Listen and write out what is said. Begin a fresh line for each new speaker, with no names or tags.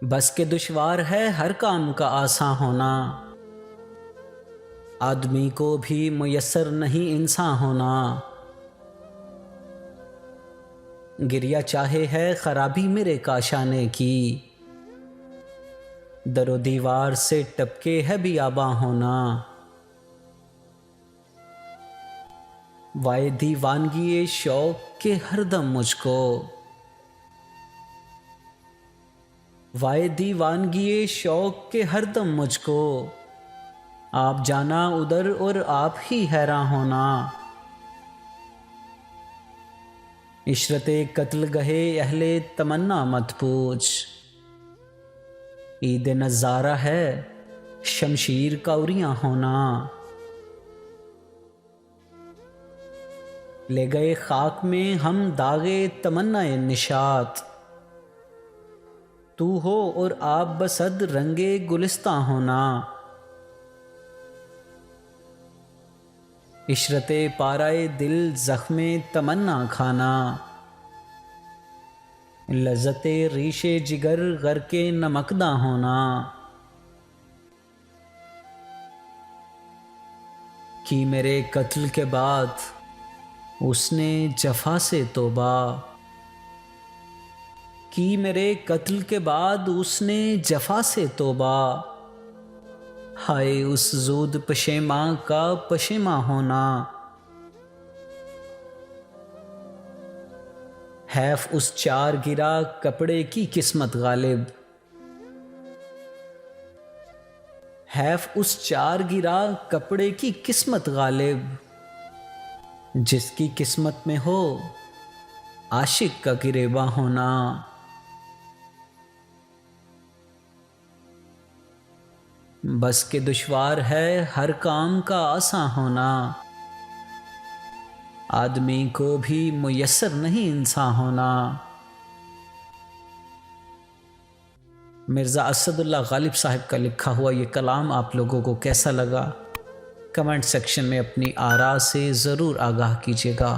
बस के दुश्वार है हर काम का आसान होना, आदमी को भी मुयस्सर नहीं इंसान होना। गिरिया चाहे है खराबी मेरे काशाने की, दरो दीवार से टपके है बियाबा होना। वाए दीवानगी शौक के हरदम मुझको, वाए दीवानगी शौक के हरदम मुझको। आप जाना उधर और आप ही हैरान होना। इशरते कत्ल गहे अहले तमन्ना मत पूछ, ईद नज़ारा है शमशीर कौरियां होना। ले गए खाक में हम दागे तमन्ना निशात, तू हो और आप बसद रंगे गुलिस्तां होना। इशरते पाराए दिल जख्मे तमन्ना खाना, लज़्ज़ते रीशे जिगर गर के नमकदा होना। कि मेरे कत्ल के बाद उसने जफा से तौबा, कि मेरे कत्ल के बाद उसने जफा से तौबा। हाय उस ज़ूद पशेमा का पशेमा होना। हैफ उस चार गिरा कपड़े की किस्मत गालिब, हैफ उस चार गिरा कपड़े की किस्मत गालिब। जिसकी किस्मत में हो आशिक का गिरेबा होना। बस के दुश्वार है हर काम का आसान होना, आदमी को भी मुयस्सर नहीं इंसान होना। मिर्ज़ा असदुल्लाह गालिब साहब का लिखा हुआ ये कलाम आप लोगों को कैसा लगा, कमेंट सेक्शन में अपनी आरा से ज़रूर आगाह कीजिएगा।